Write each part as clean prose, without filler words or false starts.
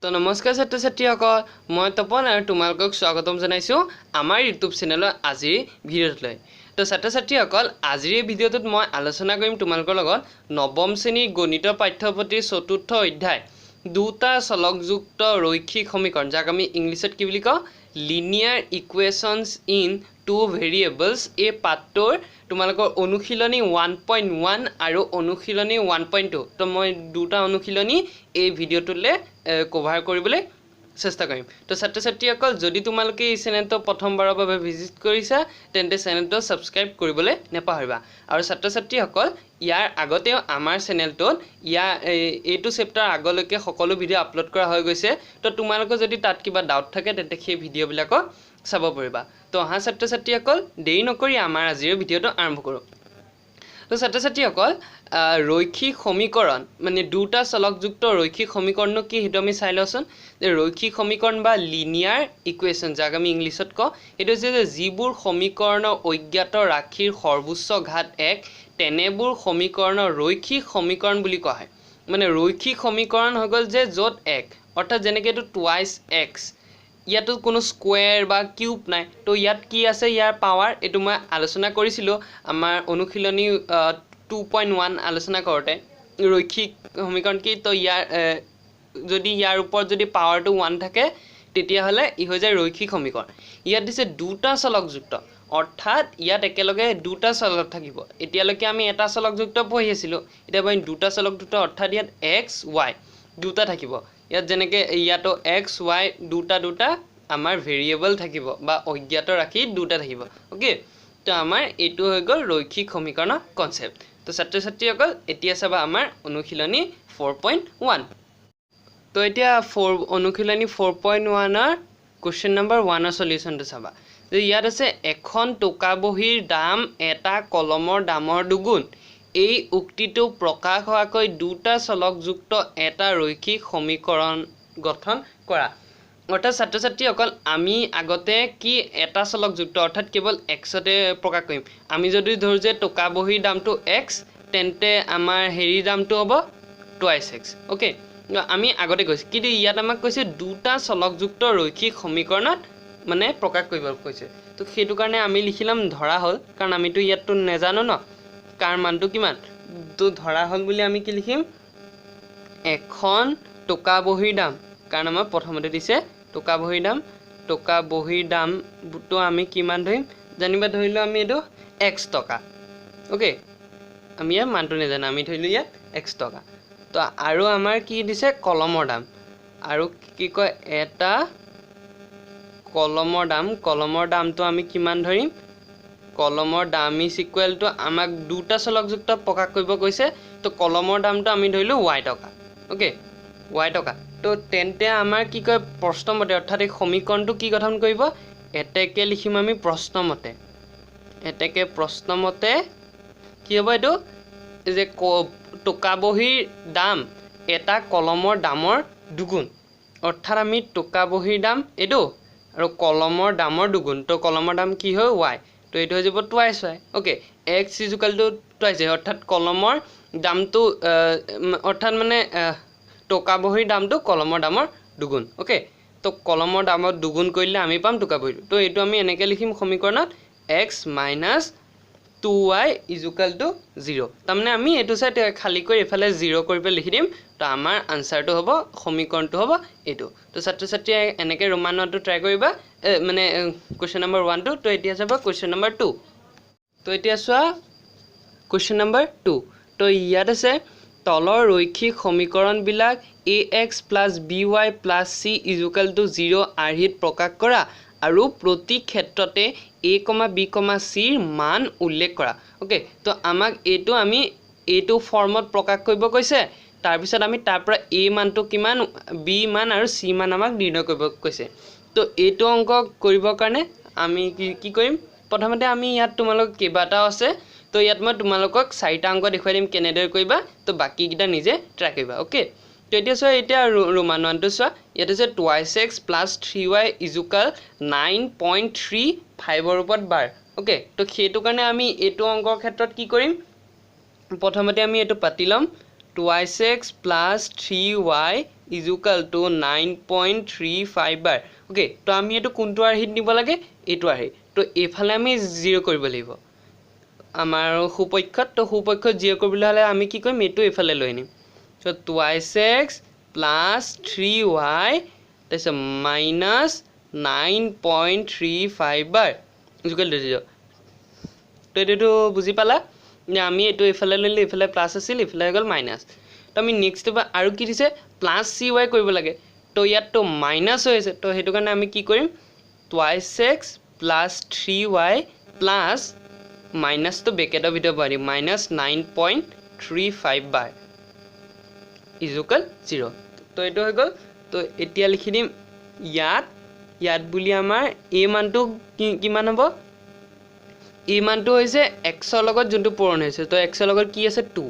তো নমস্কাৰ ছাত্ৰ ছাত্ৰীসকল মই তপন আৰু তোমালোকক স্বাগতম জনাইছো আমাৰ ইউটিউব চেনেলৰ আজিৰ ভিডিঅ'টোলৈ। তো ছাত্ৰ ছাত্ৰীসকল আজিৰ ভিডিঅ'টোত মই আলোচনা কৰিম তোমালোকৰ লগত নৱম শ্ৰেণীৰ গণিত পাঠ্যপুথিৰ চতুৰ্থ অধ্যায় দুটা চলকযুক্ত ৰৈখিক সমীকৰণ যাক আমি ইংলিছত কি বুলি কওঁ linear equations in two variables এই পাঠটোৰ তোমালোকৰ অনুশীলনী 1.1 আৰু অনুশীলনী 1.2 তো মই দুটা অনুশীলনী এই ভিডিঅ'টোলৈ কভাৰ কৰিবলৈ চেষ্টা কৰিম। তো ছাত্ৰ ছাত্ৰীসকল যদি তোমালোকে এই চেনেলটো প্ৰথমবাৰৰ বাবে ভিজিট কৰিছা তেন্তে চেনেলটো ছাবস্ক্ৰাইব কৰিবলৈ নেপাহৰিবা। আৰু ছাত্ৰ ছাত্ৰীসকল ইয়াৰ আগতেও আমাৰ চেনেলটোত এইটো চেপ্টাৰ আগলৈকে সকলো ভিডিঅ' আপলোড কৰা হৈ গৈছে। তো তোমালোকৰ যদি তাত কিবা ডাউট থাকে তেন্তে সেই ভিডিঅ'বিলাকক চাব পাৰিবা। তো অহা ছাত্ৰ ছাত্ৰীসকল দেৰি নকৰি আমাৰ আজিৰ ভিডিঅ'টো আৰম্ভ কৰোঁ। তো ছাত্ৰ ছাত্ৰীসকল ৰৈখিক সমীকৰণ মানে দুটা চলকযুক্ত ৰৈখিক সমীকৰণনো কি সেইটো আমি চাই লওঁচোন। যে ৰৈখিক সমীকৰণ বা লিনিয়াৰ ইকুৱেশ্যন যাক আমি ইংলিছত কওঁ সেইটো হৈছে যে যিবোৰ সমীকৰণৰ অজ্ঞাত ৰাশিৰ সৰ্বোচ্চ ঘাত 1 তেনেবোৰ সমীকৰণৰ ৰৈখিক সমীকৰণ বুলি কোৱা হয়। মানে ৰৈখিক সমীকৰণ হৈ গ'ল যে য'ত 1 অৰ্থাৎ যেনেকৈ এইটো টুৱাইছ এক্স ইয়াতো কোনো স্কুৱেৰ বা কিউব নাই। তো ইয়াত কি আছে ইয়াৰ পাৱাৰ এইটো মই আলোচনা কৰিছিলোঁ আমাৰ অনুশীলনী 2.1 আলোচনা কৰোঁতে ৰৈখিক সমীকৰণ কি তো যদি ইয়াৰ ওপৰত যদি পাৱাৰটো 1 থাকে তেতিয়াহ'লে ই হৈ যায় ৰৈখিক সমীকৰণ। ইয়াত দিছে দুটা চলকযুক্ত অৰ্থাৎ ইয়াত একেলগে দুটা চলক থাকিব। এতিয়ালৈকে আমি এটা চলকযুক্ত পঢ়ি আছিলোঁ, এতিয়া আমি দুটা চলকযুক্ত অৰ্থাৎ ইয়াত এক্স ৱাই দুটা থাকিব। ইয়াত যেনেকৈ ইয়াতো এক্স ৱাই দুটা আমাৰ ভেৰিয়েবল থাকিব বা অজ্ঞাত ৰাশি দুটা থাকিব। অ'কে, তো আমাৰ এইটো হৈ গ'ল ৰৈখিক সমীকৰণৰ কনচেপ্ট। তো ছাত্ৰ ছাত্ৰীসকল এতিয়া চাবা আমাৰ অনুশীলনী 4.1। তো এতিয়া অনুশীলনী 4.1ৰ কুৱেশ্যন নম্বৰ 1ৰ সলিউশ্যনটো চাবা। যে ইয়াত আছে এখন টোকা বহীৰ দাম এটা কলমৰ দামৰ দুগুণ। এই উক্তিটো প্ৰকাশ হোৱাকৈ দুটা চলকযুক্ত এটা ৰৈখিক সমীকৰণ গঠন কৰা। অৰ্থাৎ ছাত্ৰ ছাত্ৰীসকল আমি আগতে কি এটা চলকযুক্ত অৰ্থাৎ কেৱল এক্সতে প্ৰকাশ কৰিম। আমি যদি ধৰোঁ যে টোকা বহীৰ দামটো এক্স তেন্তে আমাৰ হেৰিৰ দামটো হ'ব টুৱাইছ এক্স। অ'কে, আমি আগতে কৈছোঁ কিন্তু ইয়াত আমাক কৈছে দুটা চলকযুক্ত ৰৈখিক সমীকৰণত মানে প্ৰকাশ কৰিব কৈছে। তো সেইটো কাৰণে আমি লিখি ল'ম ধৰা হ'ল, কাৰণ আমিতো ইয়াততো নেজানো ন কাৰ মানটো কিমান। তো ধৰা হ'ল বুলি আমি কি লিখিম এখন টোকা বহীৰ দাম, কাৰণ আমাৰ প্ৰথমতে দিছে টোকা বহীৰ দামটো আমি কিমান ধৰিম জানিবা ধৰিলোঁ আমি এইটো এক্স টকা। অ'কে, আমি ইয়াৰ মানটো নেজানো, আমি ধৰিলোঁ ইয়াত এক্স টকা। তো আৰু আমাৰ কি দিছে কলমৰ দাম, আৰু কি কয় এটা কলমৰ দামটো আমি কিমান ধৰিম কলমৰ দাম ইজ ইকুৱেল টু আমাক দুটা চলকযুক্ত প্ৰকাশ কৰিব কৈছে। তো কলমৰ দামটো আমি ধৰিলোঁ ৱাই টকা। অ'কে, ৱাই টকা। তো তেন্তে আমাৰ কি কয় প্ৰশ্নমতে অৰ্থাৎ এই সমীকৰণটো কি গঠন কৰিব এতেকে লিখিম আমি প্ৰশ্নমতে কি হ'ব এইটো যে টোকা বহীৰ দাম এটা কলমৰ দামৰ দুগুণ। অৰ্থাৎ আমি টোকা বহীৰ দাম এইটো আৰু কলমৰ দামৰ দুগুণ। তো কলমৰ দাম কি হয় ৱাই, তো এইটো হৈ যাব twice Y. Okay, x is equal two twice অৰ্থাৎ কলমৰ দামটো অৰ্থাৎ মানে টোকা বহীৰ দামটো কলমৰ দামৰ দুগুণ। অ'কে, তো কলমৰ দামত দুগুণ কৰিলে আমি পাম টোকা বহীটো। তো এইটো আমি এনেকৈ লিখিম সমীকৰণত x minus 2y is equal to 0। তাৰমানে আমি এইটো চাই খালী কৰি এইফালে 0 কৰি পেলাই লিখি দিম। তো আমাৰ আনচাৰটো হ'ব সমীকৰণটো হ'ব এইটো। তো ছাত্ৰ ছাত্ৰীয়ে এনেকৈ ৰোমান 1টো ট্ৰাই কৰিবা মানে কুৱেশ্যন নম্বৰ 1টো। তো এতিয়া যাব কুৱেশ্যন নম্বৰ 2। তো এতিয়া চোৱা কুৱেশ্যন নম্বৰ 2। তো ইয়াত আছে তলৰ ৰৈখিক সমীকৰণবিলাক ax plus by plus c is equal to 0 আৰ্হিত প্ৰকাশ কৰা আৰু প্ৰতি ক্ষেত্ৰতে a, b, cৰ মান উল্লেখ কৰা। অ'কে, তো আমাক আমি এইটো ফৰ্মত প্ৰকাশ কৰিব কৈছে। তাৰপিছত আমি তাৰ পৰা a মানটো কিমান b মান আৰু c মান আমাক নিৰ্ণয় কৰিব কৈছে। তো এইটো অংক কৰিবৰ কাৰণে আমি কি কৰিম প্ৰথমতে আমি ইয়াত তোমালোক কেইবাটাও আছে। তো ইয়াত মই তোমালোকক 4টা অংক দেখুৱাই দিম কেনেদৰে কৰিবা, তো বাকীকেইটা নিজে ট্ৰাই কৰিবা। অ'কে, তো এতিয়া চোৱা এতিয়া ৰোমান 1টো চোৱা। ইয়াত হৈছে twice x plus 3y is equal to ওপৰত বাৰ। অ'কে, তো সেইটো কাৰণে আমি এইটো অংকৰ ক্ষেত্ৰত কি কৰিম প্ৰথমতে আমি এইটো পাতি ল'ম twice x plus 3y is equal two 9.35 bar okay তো আমি এইটো কোনটো আৰ্হিত নিব লাগে এইটো আৰ্হি তো এইফালে আমি 0 কৰিব লাগিব আমাৰ সুপক্ষত তো সুপক্ষত 0 কৰিবলৈ হ'লে আমি কি কৰিম এইটো এইফালে লৈ আনিম so 2x plus 3y তাৰপিছত minus 9.35 বাৰ ইকুৱেল টু 0 তো এইটো বুজি পালা যে আমি এইটো এইফালে লৈলে এইফালে প্লাছ আছিল এইফালে হৈ গ'ল মাইনাছ তো আমি নেক্সট আৰু কি দিছে প্লাছ cy কৰিব লাগে তো ইয়াত তো মাইনাছ হৈ আছে তো সেইটো কাৰণে আমি কি কৰিম 2x plus 3y plus minus তো ব্ৰেকেটৰ ভিতৰত ভৰাই মাইনাছ 9.35 বাৰ ইজ ইকুৱেল 0 তো এইটো হৈ গ'ল তো এতিয়া লিখি দিম ইয়াত বুলি আমাৰ a মানটো কিমান হ'ব a মানটো হৈছে x ৰ লগত যোনটো পূৰণ হৈছে তো x ৰ লগত কি আছে 2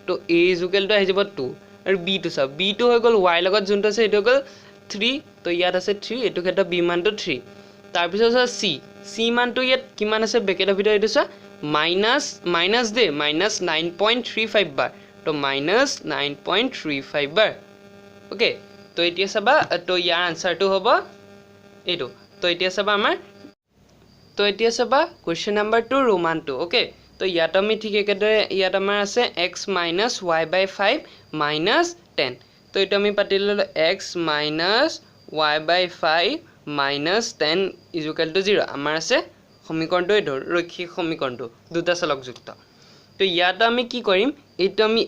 তো a ইজ ইকুৱেল টু আহি যাব 2 আৰু b টো চাও b টো হৈ গ'ল y লগত যোনটো আছে এইটো হৈ গ'ল 3 তো ইয়াত আছে 3 এইটো ক্ষেত্ৰত b মানটো 3 তাৰ পিছত c মানটো ইয়াত কিমান আছে ব্ৰেকেটৰ ভিতৰত এইটো চা মাইনাছ দে মাইনাছ 9.35 বাৰ তো মাইনাছ 9.35 বাৰ ওকে তো এতিয়া চাবা তো ইয়াৰ আনসাৰটো হ'ব এইটো তো এতিয়া চাবা আমাৰ তো এতিয়া চাবা কোৱেশ্চন নাম্বাৰ 2 ৰোমান 2 ওকে তো ইয়াত আমি ঠিক একেদৰে ইয়াত আমাৰ আছে x minus y by 5 minus 10 তো এটা আমি পাতি ললো x minus y by 5 minus 10 is equal to 0 আমাৰ আছে সমীকৰণটো এইটো ৰৈখিক সমীকৰণটো দুটা চলকযুক্ত তো ইয়াত আমি কি কৰিম এইটো আমি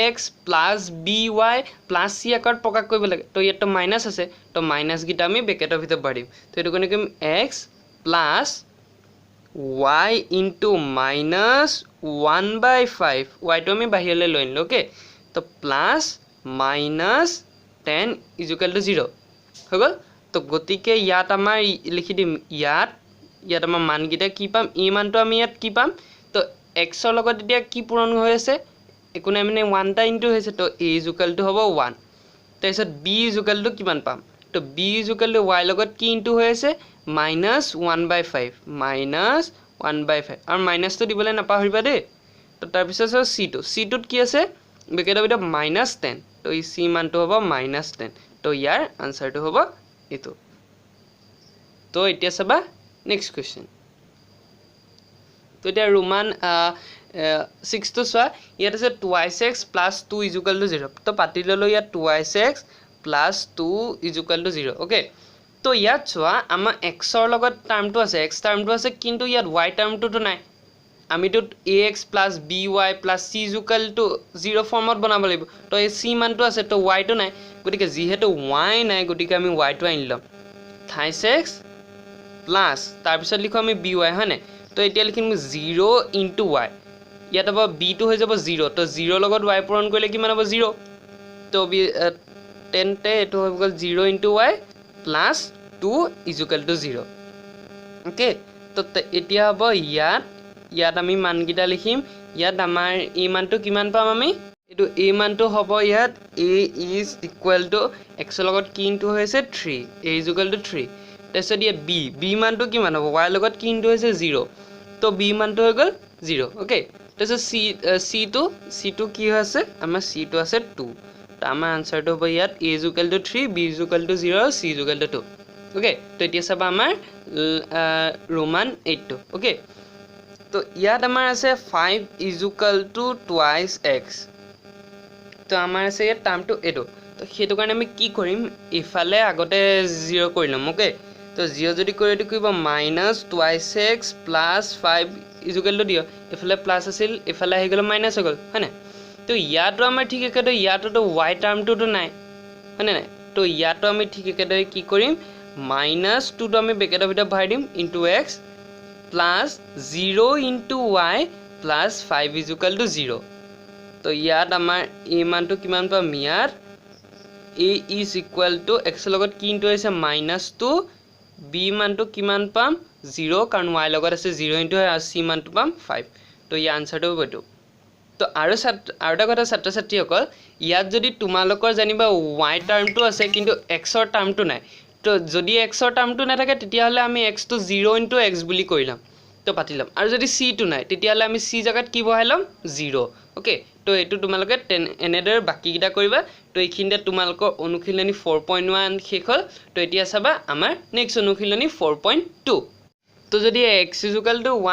ax plus by plus c আকাৰত প্ৰকাশ কৰিব লাগে তো ইয়াত তো মাইনাছ আছে তো মাইনাছ গিটা আমি ব্ৰেকেটৰ ভিতৰত ভৰাম তো এইটো কোনে কৰিম x plus y into minus 1 by 5 y to আমি বাহিৰলৈ লৈ আনিলো ওকে তো plus minus 10 is equal to 0 হৈ গ'ল তো গতিকে ইয়াত আমাৰ লিখি দিম ইয়াত আমাৰ মানগিটা কি পাম a মানটো আমি ইয়াত কি পাম তো x ৰ লগত এতিয়া কি পূৰণ হৈ আছে একো নাই মানে 1 টা ইনটু হৈছে তো a is equal to হ'ব 1 তাৰপিছত b is equal to কিমান পাম তো b is equal to y লগত কি ইনটু হৈ আছে minus 1 by 5 minus 1 by 5 আৰু মাইনাস তো দিবলৈ নাপাহৰিবা দেই তো তাৰ পিছত c টোত কি আছে ব্ৰেকেটৰ ভিতৰত minus 10 তো এই c মানটো হ'ব minus 10 তো ইয়াৰ আনসাৰটো হ'ব এটো তো এতিয়া চাবা নেক্সট কোৱেশ্চন তো এতিয়া ৰোমান 6 তো চোৱা ইয়াত আছে 2x plus 2 is equal to 0 তো পাতি ললো ইয়াত 2x plus 2 is equal to 0 okay তো ইয়াত চোৱা আমাৰ x ৰ লগত টাৰ্মটো আছে x টাৰ্মটো আছে কিন্তু ইয়াত y টাৰ্মটো তো নাই আমিটো ax plus by plus c is equal to 0 ফৰ্মত বনাব লাগিব তো এই c মানটো আছে তো y টো নাই গতিকে যেহেতু y নাই গতিকে আমি y টো আনিলাম 2x plus তাৰ পিছত লিখো আমি by হয় না তো এতিয়া লিখিম 0 into y ইয়াত হ'ব b টো হৈ যাব 0 তো 0 লগত y পূৰণ কৰিলে কিমান হ'ব 0 তো 10 তে এটো হৈ গ'ল 0 into y plus 2 is equal to 0 okay তো এতিয়া হ'ব ইয়াত আমি মানগিটা লিখিম ইয়াত আমাৰ a মানটো কিমান পাম আমি এটো a মানটো হ'ব ইয়াত a is equal to x লগত কি ইনটু হৈছে 3 a is equal to 3 তাৰপিছত ইয়াত b মানটো কিমান হ'ব y লগত কি ইনটু হৈছে 0 তো b মানটো হৈ গ'ল 0 ওকে তাৰপিছত c টো কি হৈছে আমাৰ c টো আছে 2 তো আমাৰ আনসাৰটো হ'ব ইয়াত a is equal to 3 b is equal to 0 c is equal to 2 okay তো এতিয়া চাবা আমাৰ ৰোমান 8 টো ওকে তো ইয়াত আমাৰ আছে 5 is equal to twice x তো আমাৰ আছে ইয়াত টাৰ্মটো এটো তো হেতু কাৰণে আমি কি কৰিম ইফালে আগতে 0 কৰি লম ওকে তো 0 যদি কৰি এটো কিবা minus twice x plus 5 is equal to দিও ইফালে প্লাস আছিল ইফালে আহি গ'ল মাইনাস হৈ গ'ল হয়নে তো ইয়াতো আমাৰ ঠিক একেদৰে ইয়াতো y টাৰ্মটো তো নাই হয়নে নাই তো ইয়াতো আমি ঠিক একেদৰে কি কৰিম minus 2 তো আমি ব্ৰেকেটৰ ভিতৰত ভৰাই দিম into x plus 0 into y plus 5 is equal to 0 তো ইয়াত আমাৰ a মানটো কিমান পাম ইয়াত a is equal to x লগত কি ইনটু হৈছে -2 b মানটো কিমান পাম 0 কাৰণ y লগত আছে 0 ইনটু আৰু c মানটো পাম 5 তো ইয়াৰ আনসাৰটো হ'ব এটো তো আৰু এটা কথা ছাত্ৰ ছাত্ৰীসকল ইয়াত যদি তোমালোকৰ জানিবা y টাৰ্মটো আছে কিন্তু x ৰ টাৰ্মটো নাই তো যদি x ৰ টাৰ্মটো নাথাকে তেতিয়া হলে আমি x টো 0 into x বুলি কৰিলাম তো পাতিলাম আৰু যদি c টো নাই তেতিয়া হলে আমি c জাগাত কি বহাইলাম 0 ওকে তো এটো তোমালোকে এনেদৰে বাকি গিটা কৰিবা তো এইখিনিতে তোমালোকৰ অনুশীলনী 4.1 শেষ হ'ল তো এতিয়া চাবা আমাৰ নেক্সট অনুশীলনী 4.2 তো যদি x =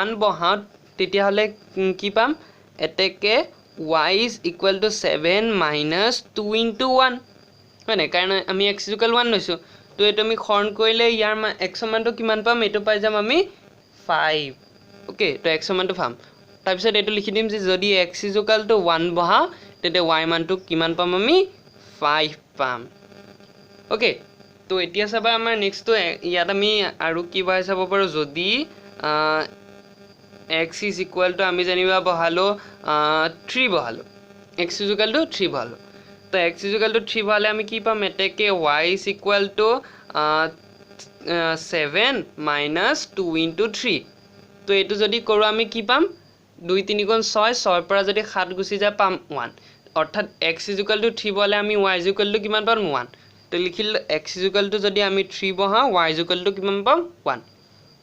1 বহাও তেতিয়াহ'লে কি পাম এতেকে y = 7 - 2 * 1 হয় নাই কাৰণ আমি x = 1 লৈছো তো এটো আমি হৰণ কৰিলে ইয়াৰ x ৰ মানটো কিমান পাম এটো পাই যাম আমি 5 ওকে তো x ৰ মানটো পাম তাৰ পিছত এটো লিখি দিম যে যদি x = 1 বহাও তেতে y মানটো কিমান পাম আমি 5 পাম ওকে তো এতিয়া চাবা আমাৰ নেক্সট তো ইয়াত আমি আৰু কি বহাই চাব পাৰো যদি x = আমি জানিবা বহালো 3 বহালো x = 3 বহালো তো x = 3 বহালে আমি কি পাম এতেকে y = 7 - 2 * 3 তো এটো যদি কৰো আমি কি পাম 2 3 গুণ 6 6 পৰা যদি 7 গুচি যায় পাম 1 অৰ্থাৎ x = 3 বহালে আমি y = কিমান পাম 1 তো লিখিল x = যদি আমি 3 বহাও y = কিমান পাম 1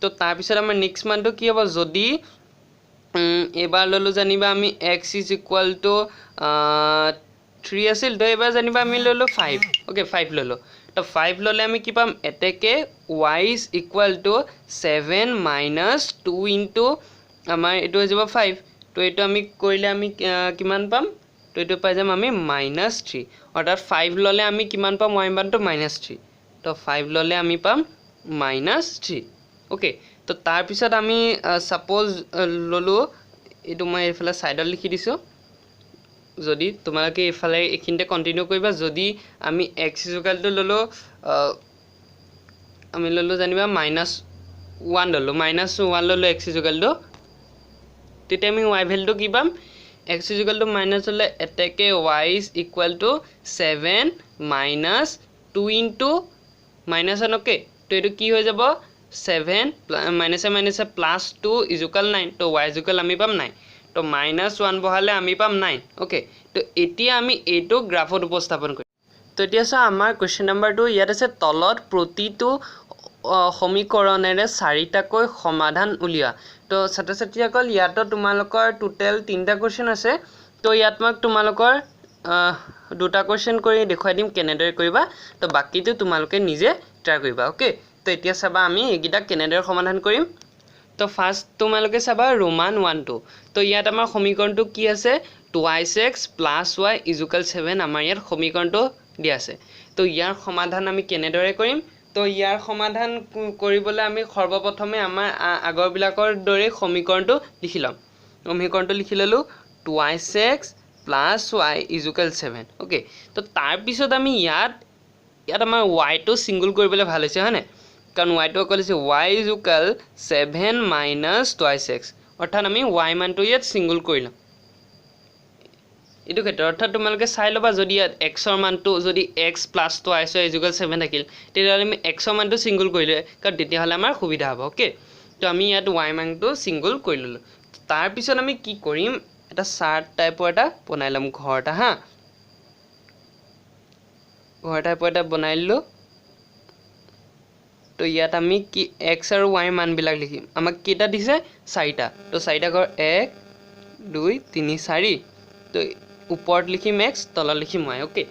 তো তাৰ পিছত আমাৰ নেক্সট মানটো কি হ'ব যদি এবাৰ ললো জানিবা আমি x = 3 আছিল তো এবাৰ জানিবা আমি ললো 5 ওকে 5 ললো তো 5 ললে আমি কি পাম এতেকে y = 7 - 2 * আমাৰ এটো হৈ যাব 5 তো এটো আমি কৰিলে আমি কিমান পাম তো এটো পাই যাম আমি -3 অৰ্থাৎ 5 ললে আমি কিমান পাম y মানটো -3 তো 5 ললে আমি পাম -3 ওকে তো তাৰ পিছত আমি সাপোজ ললো এটো মই এফালে সাইডত লিখি দিছো যদি তোমালোকে এফালে এখিনতে কন্টিনিউ কৰিবা যদি আমি x = ললো আমি ললো জানিবা -1 ললো -1 ললো x = তেতে আমি y ভ্যালুটো কি পাম x = মাইনাস হলে এতেকে y = 7 - 2 * -1 ওকে তো এটো কি হৈ যাব 7 - +2 = 9 তো y = আমি পাম 9 তো -1 বহালে আমি পাম 9 ওকে তো এতিয়া আমি এটো গ্ৰাফত উপস্থাপন কৰিম তো এতিয়া সা আমাৰ কোৱেশ্চন নম্বৰ 2 ইয়াত আছে তলত প্ৰতিটো সমীকৰণেৰে 4টাকৈ সমাধান উলিয়া তো ছাত্ৰ-ছাত্ৰীসকল ইয়াতো তোমালোকৰ টোটাল 3টা কোৱেশ্চন আছে তো ইয়াত মই তোমালোকৰ দুটা কোৱেশ্চন কৰি দেখুৱাই দিম কেনেদৰে কৰিবা তো বাকিটো তোমালোকে নিজে ট্ৰাই কৰিবা ওকে তো এতিয়া চাবা আমি এগিটা কেনেদৰে সমাধান কৰিম তো ফাৰ্স্ট তোমালোকে চাবা ৰোমান 1 2 তো ইয়াত আমাৰ সমীকৰণটো কি আছে 2x + y = 7 আমাৰ ইয়াত সমীকৰণটো দিয়া আছে তো ইয়াৰ সমাধান আমি কেনেদৰে কৰিম তো ইয়াৰ সমাধান কৰিবলৈ আমি সৰ্বপ্ৰথমে আমাৰ আগৰ বিলাকৰ দৰে সমীকৰণটো লিখি লম সমীকৰণটো লিখি ললো 2x + y = 7 ওকে তো তাৰ পিছত আমি ইয়াত আমাৰ y টো সিঙ্গল কৰিবলৈ ভাল হৈছে হয়নে কাৰণ y টো অকল আছে y = 7 - 2x অৰ্থাৎ আমি y মানটো ইয়াত সিঙ্গল কৰিলাম এটো ক্ষেত্ৰত অৰ্থাৎ তোমালোকে চাই লবা যদি ইয়াত x ৰ মানটো যদি x + 2y = 7 থাকিল তেতিয়াহ'লে আমি x ৰ মানটো সিঙ্গল কৰিলে কাৰণ তেতিয়াহ'লে আমাৰ সুবিধা হ'ব ওকে তো আমি ইয়াত y মানটো সিঙ্গল কৰি ললো তাৰ পিছত আমি কি কৰিম এটা চাৰ্ট টাইপৰ এটা বনাই লম ঘৰ এটা হা ঘৰ টাইপৰ এটা বনাই ললো তো ইয়াত আমি কি x আৰু y মান বিলাক লিখিম আমাক কেটা দিছে 4টা তো 4টা ঘৰ 1 2 3 4 তো ওপৰত লিখিম x তলত লিখিম y ওকে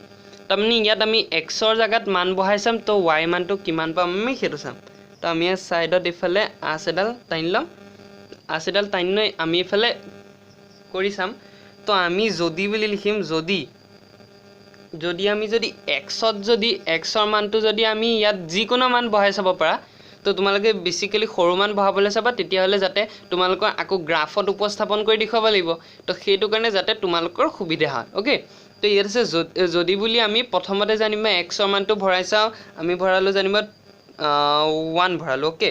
তাৰমানে ইয়াত আমি x ৰ জাগাত মান বহাই চাম তো y মানটো কিমান পাম আমি হেতু চাম তো আমি সাইডত ইফালে আছেডাল টাইন লম আছেডাল টাইন লৈ আমি ইফালে কৰি চাম তো আমি যদি বুলি লিখিম যদি আমি যদি x ত যদি x ৰ মানটো যদি আমি ইয়াত যিকোনো মান বহাই চাব পাৰা তো তোমালোকে বেসিক্যালি সৰু মান বহাবলৈ চাবা তেতিয়া হলে যাতে তোমালোকৰ আকো গ্ৰাফত উপস্থাপন কৰি দেখাব লাগিব তো সেইটো কাৰণে যাতে তোমালোকৰ সুবিধা হয় ওকে তো ইয়াত আছে যদি বুলি আমি প্ৰথমতে জানিবা x ৰ মানটো ভৰাই চাও আমি ভৰালো জানিবা 1 ভৰালো ওকে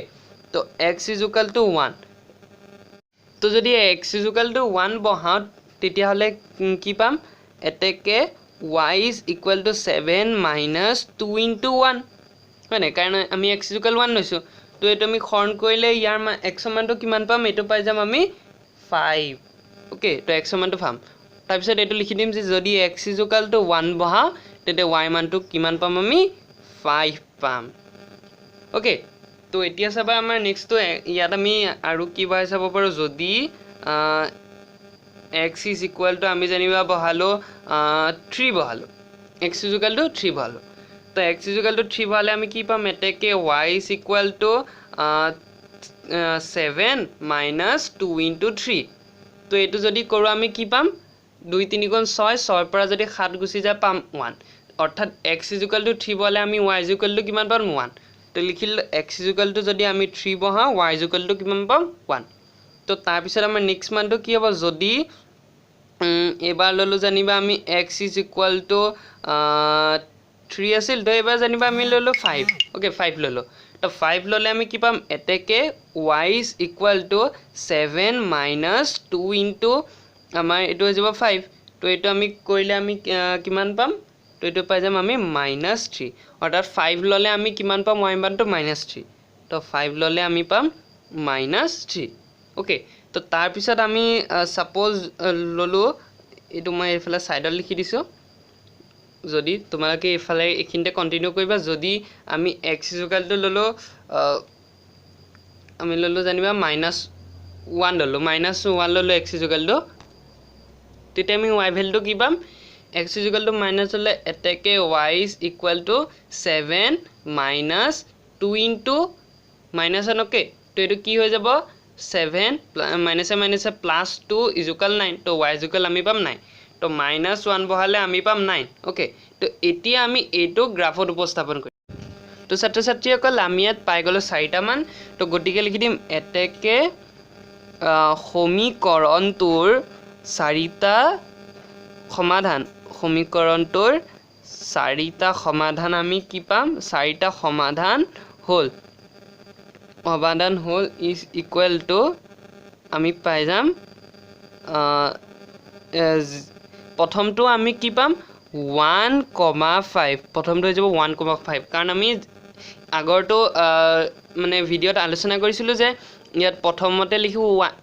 তো x = 1 তো যদি x = 1 বহাও তেতিয়া হলে কি পাম এতেকে y = 7 - 2 * 1 হয় নাই কাৰণ আমি x = 1 লৈছো তো এটো আমি হৰণ কৰিলে ইয়াৰ x ৰ মানটো কিমান পাম এটো পাই যাম আমি 5 ওকে তো x ৰ মানটো পাম তাৰ পিছত এটো লিখি দিম যে যদি x = 1 বহাও তেতে y মানটো কিমান পাম আমি 5 পাম ওকে তো এতিয়া চাবা আমাৰ নেক্সট তো ইয়াত আমি আৰু কি বহাই চাব পাৰো যদি x = আমি জানিবা বহালো 3 বহালো x is equal to 3 ভৰালো তো x is equal to 3 ভৰালে আমি কি পাম এতেকে y is equal to 7 minus 2 into 3 তো এটো যদি কৰো আমি কি পাম 2 3 গুণ 6 6 পৰা যদি 7 গুছি যায় পাম 1 অৰ্থাৎ x is equal to 3 বলে আমি y is equal to কিমান পাম 1 তো লিখিল x is equal to যদি আমি 3 বহা y is equal to কিমান পাম 1 তো তাৰ পিছত আমাৰ নেক্সট মানটো কি হ'ব যদি এবাৰ ললো জানিবা আমি x is equal to 3 আছিল তো এবাৰ জানিবা আমি ললো 5 ওকে 5 ললো তো 5 ললে আমি কি পাম এতেকে y is equal to 7 minus 2 into আমাৰ এটো হৈ যাব 5 তো এটো আমি কৰিলে আমি কিমান পাম তো এটো পাই যাম আমি -3 অৰ্থাৎ 5 ললে আমি কিমান পাম y মানটো -3 তো 5 ললে আমি পাম -3 ওকে তো তাৰ পিছত আমি সাপোজ ললো এটো মই এফালে সাইডত লিখি দিছো যদি তোমালোকে এফালে এখিনতে কন্টিনিউ কৰিবা যদি আমি x is equal to ললো আমি ললো জানিবা -1 ললো -1 ললো x is equal to তেতিয়া আমি y ভ্যালুটো কি পাম x is equal to minus হলে এতেকে y is equal to 7 minus 2 into -1 okay তো এটো কি হৈ যাব 7 minus plus 2 is equal 9 তো y is equal আমি পাম 9 তো -1 বহালে আমি পাম 9 ওকে তো এতিয়া আমি এটো গ্ৰাফত উপস্থাপন কৰিম তো ছাত্ৰ ছাত্ৰীসকল আমি ইয়াত পাই গলো 4টা মান তো গতিকে লিখি দিম এতেকে সমীকৰণটোৰ 4টা সমাধান সমীকৰণটোৰ 4টা সমাধান আমি কি পাম 4টা সমাধান হল is equal to আমি পাই যাম প্ৰথমটো আমি কি পাম 1,5 প্ৰথমটো হৈ যাব 1,5 কাৰণ আমি আগৰটো মানে ভিডিওত আলোচনা কৰিছিলো যে ইয়াত প্ৰথমতে লিখো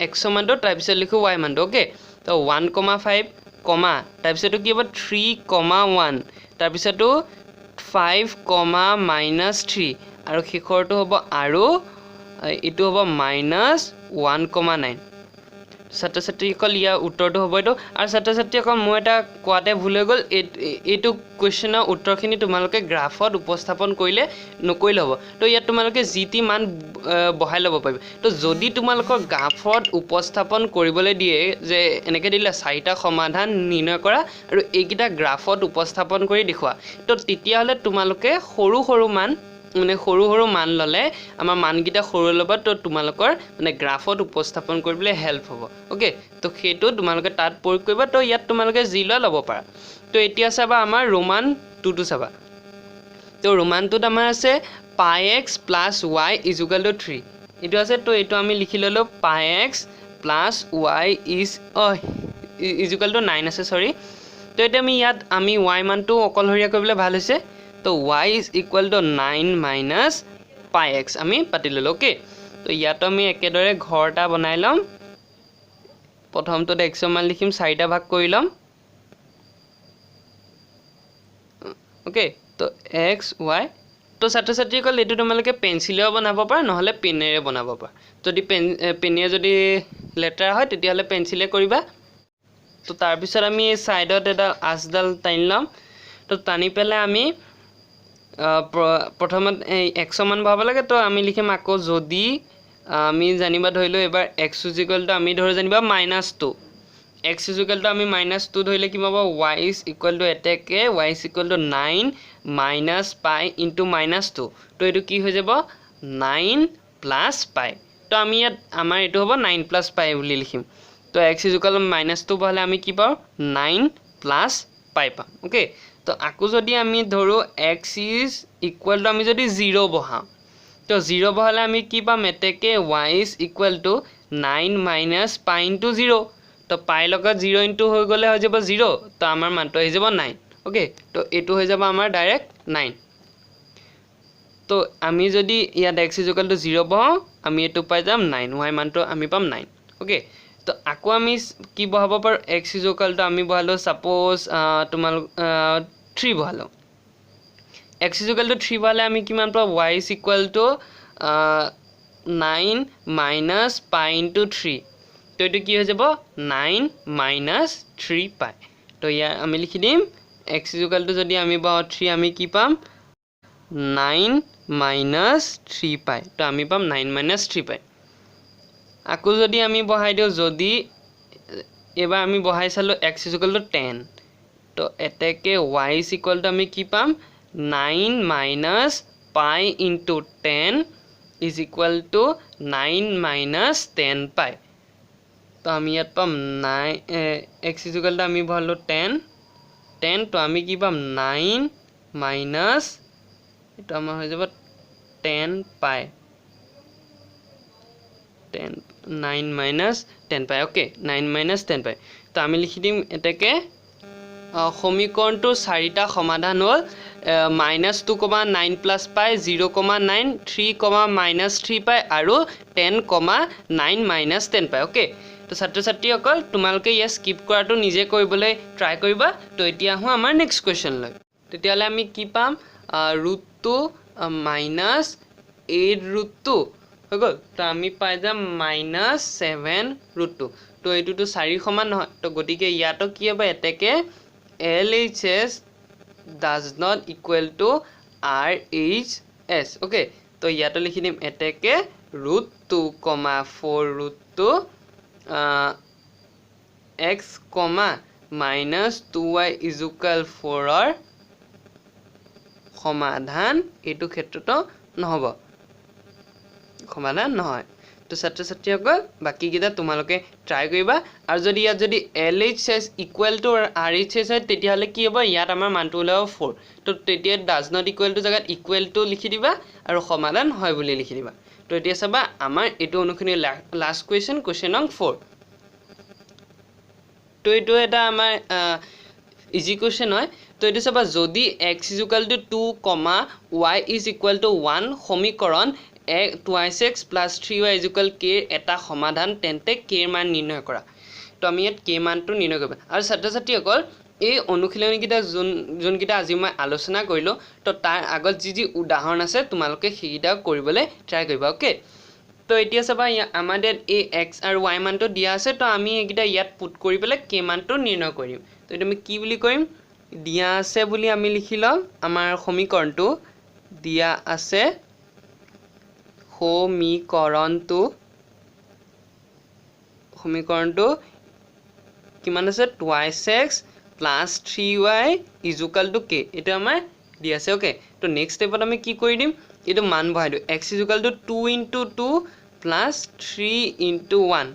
x মানটো তাৰ পিছত লিখো y মানটো ওকে তো 1,5 কমা তাৰ পিছতো কি হ'ব 3,1 তাৰ পিছতো 5, -3 আৰু শেষৰটো হ'ব আৰু ইটো হ'ব -1,9 ছাত্ৰ ছাত্ৰীসকল ইয়াৰ উত্তৰটো হ'ব এটো আৰু ছাত্ৰ ছাত্ৰীসকল মই এটা কোৱাতে ভুল হৈ গ'ল এটো কোৱেশ্চনৰ উত্তৰখিনি তোমালোকে গ্ৰাফত উপস্থাপন কৰিলে নকৰিলে হ'ব তো ইয়াত তোমালোকে জিটি মান বহাই ল'ব পাৰিবা তো যদি তোমালোকৰ গ্ৰাফত উপস্থাপন কৰিবলৈ দিয়ে যে এনেকৈ দিলে 4টা সমাধান নিৰ্ণয় কৰা আৰু এইকেইটা গ্ৰাফত উপস্থাপন কৰি দেখুৱা তো তেতিয়াহ'লে তোমালোকে সৰু সৰু মান মানে সৰু সৰু মান ললে আমাৰ মানগিটা সৰু লব তো তোমালোকৰ মানে গ্ৰাফত উপস্থাপন কৰিবলৈ হেল্প হ'ব ওকে তো হেতু তোমালোকে তাত প্ৰয়োগ কৰিবা তো ইয়াত তোমালোকে জি ল'ব পাৰা তো এতিয়া চাবা আমাৰ ৰোমান 2 টো চাবা তো ৰোমান 2 ত আমাৰ আছে πx + y = 3 এটো আছে তো এটো আমি লিখি ললো πx + y = 9 আছে সৰি তো এটা আমি ইয়াত আমি y মানটো অকলহৰীয়া কৰিবলৈ ভাল হৈছে তো y is equal to 9 minus πx আমি পাতি ললো ওকে তো ইয়াত আমি একেদৰে ঘৰটা বনাই লম প্ৰথমটো x মান লিখিম 4টা ভাগ কৰি লম ওকে তো x y তো ছাত্ৰ ছাত্ৰীসকল এটো তোমালোকে পেন্সিলেও বনাব পাৰা নহলে পেনেৰে বনাব পাৰা যদি পেনিয়ে যদি লেটাৰ হয় তেতিয়াহলে পেন্সিলে কৰিবা তো তাৰ পিছত আমি সাইডত এটা আছডাল টানি লম তো টানি পেলে আমি প্ৰথমত x মান ভাব লাগে তো আমি লিখিম আকৌ যদি আমি জানিবা ধৰিলো এবাৰ x = আমি ধৰো জানিবা -2 x = আমি -2 ধৰিলে কি হ'ব y is equal to এতেকে y is equal to 9 minus pi into -2 তো এটো কি হৈ যাব 9 plus pi তো আমি ইয়াত আমাৰ এটো হ'ব 9 plus pi বুলি লিখিম তো x = -2 বহালে আমি কি পাও 9 plus pi পাম ওকে তো আকু যদি আমি ধৰো x is equal to আমি যদি 0 বহাও তো 0 বহালে আমি কি পাম এতেকে y is equal to 9 minus pi into 0 তো pi লগত 0 into হৈ গলে হৈ যাব 0 তো আমাৰ মানটো হৈ যাব 9 ওকে তো এটো হৈ যাব আমাৰ ডাইৰেক্ট 9 তো আমি যদি ইয়াত x = 0 বহাও আমি এটো পাই যাম 9 y মানটো আমি পাম 9 ওকে তো আকু আমি কি বহাব পাৰো x = আমি বহালো সাপোজ তোমাল 3 বহালো x = 3 বহালে আমি কিমান পাব y is equal to 9 minus pi into 3 তো এটো কি হৈ যাব 9 minus 3 pi তো ইয়া আমি লিখি দিম x যদি আমি বহাও 3 আমি কি পাম 9 - 3 পাই তো আমি পাম 9 - 3 পাই আকো যদি আমি বহাই দিও যদি এবাৰ আমি বহাই চালো x 10 তো এতেকে y আমি কি পাম 9 - pi into 10 is equal to 9 - 10 pi তো আমি ইয়াত পাম 9 x আমি বহালো 10 তো আমি কি পাম 9 minus এটা আমাৰ হৈ যাব 10 pi 9 - 10 pi ওকে 9 - 10 pi তো আমি লিখি দিম এটাকে সমীকৰণটো চাৰিটা সমাধান হ'ল -2,9 + pi 0,9 3, -3 pi আৰু 10, 9 - 10 pi ওকে তো ছাত্ৰ-ছাত্ৰীসকল তোমালোকে ইয়া স্কিপ কৰাটো নিজে কৰিবলৈ ট্ৰাই কৰিবা তো এতিয়া আহো আমাৰ নেক্সট কোৱেশ্চন লৈ তেতিয়ালে আমি কি পাম √2 - 8√2 হৈ গ'ল তো আমি পাই যাম -7√2 তো এইটোতো 4 সমান নহয় তো গতিকে ইয়াতো কি হ'ব এতেকে LHS does not equal to RHS okay তো ইয়াতো লিখি দিম এতেকে √2, 4√2 x, -2y is equal 4 সমাধান এইটো ক্ষেত্ৰটো নহব সমাধান নহয় তো ছাত্ৰ-ছাত্ৰীসকল বাকি কিটা তোমালোকে ট্ৰাই কৰিবা আৰু যদি ইয়াত যদি LHS equal to RHS হয় তেতিয়া হলে কি হ'ব ইয়াত আমাৰ মানটো ওলাব 4 তো তেতিয়া does not equal to জাগাত equal to লিখি দিবা আৰু সমাধান হয় বুলি লিখি দিবা তো এতিয়া চাবা আমাৰ এটো অনুখিনি লাষ্ট কোৱেশ্চন নং 4 তো এটো এটা আমাৰ ইজি কোৱেশ্চন হয় তো এটো চাবা যদি x = 2, y = 1 সমীকৰণ 2x + 3y = k এটা সমাধান তেন্তে k এৰ মান নিৰ্ণয় কৰা তো আমি ইয়াত k মানটো নিৰ্ণয় কৰিব আৰু ছাত্ৰ-ছাত্ৰীসকল এই অনুশীলনী কিটা যোন কিটা আজি মই আলোচনা কৰিলো তো তাৰ আগত যি উদাহৰণ আছে তোমালোকে সেইটা কৰিবলৈ ট্ৰাই কৰিবা ওকে তো এতিয়া চাবা আমাদেৰ এই x আৰু y মানটো দিয়া আছে তো আমি এইকিটা ইয়াত পুট কৰি পেলে k মানটো নিৰ্ণয় কৰিম তো এটা আমি কি বুলি কৰিম দিয়া আছে বুলি আমি লিখি লম আমাৰ সমীকৰণটো দিয়া আছে সমীকৰণটো কিমান আছে 2x + 3y = k এটা আমাৰ দিয়া আছে ওকে তো নেক্সট স্টেপত আমি কি কৰি দিম এটো মান বহাই দিও x = 2 * 2 + 3 * 1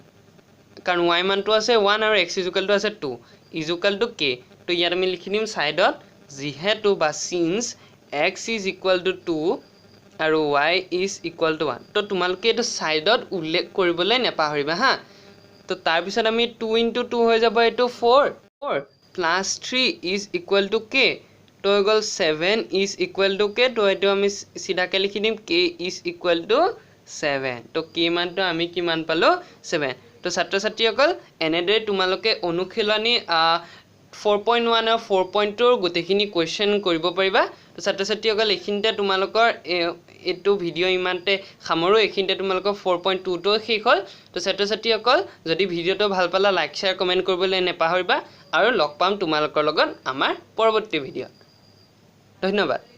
কাৰণ y মানটো আছে 1 আৰু x = আছে 2 = k তো ইয়াত আমি লিখি দিম সাইডত যিহেতু বা since x = 2 আৰু y = 1 তো তোমালোকে এটো সাইডত উল্লেখ কৰিবলৈ নেপাহৰিবা হা তো তাৰ পিছত আমি 2 * 2 হৈ যাব এটো 4 + 3 = k তো হৈ গল 7 = k তো এটো আমি সিধাকে লিখি দিম k = 7 তো k মানটো আমি কি মান পালো 7 তো ছাত্ৰ-ছাত্ৰীসকল এনেদৰে তোমালোকে অনুশীলনী 4.1 আৰু 4.2 গোটেইখিনি কোৱেশ্চন কৰিব পাৰিবা তো ছাত্ৰ-ছাত্ৰীসকল এখিনতে তোমালোকৰ এটো ভিডিও ইমানতে সামৰো এখিনতে তোমালোকৰ 4.2 তো শেষ হ'ল তো ছাত্ৰ-ছাত্ৰীসকল যদি ভিডিওটো ভাল পালা লাইক শেয়াৰ কমেন্ট কৰিবলৈ নেপাহৰিবা আৰু লগ পাম তোমালোকৰ লগত আমাৰ পৰৱৰ্তী ভিডিও ধন্যবাদ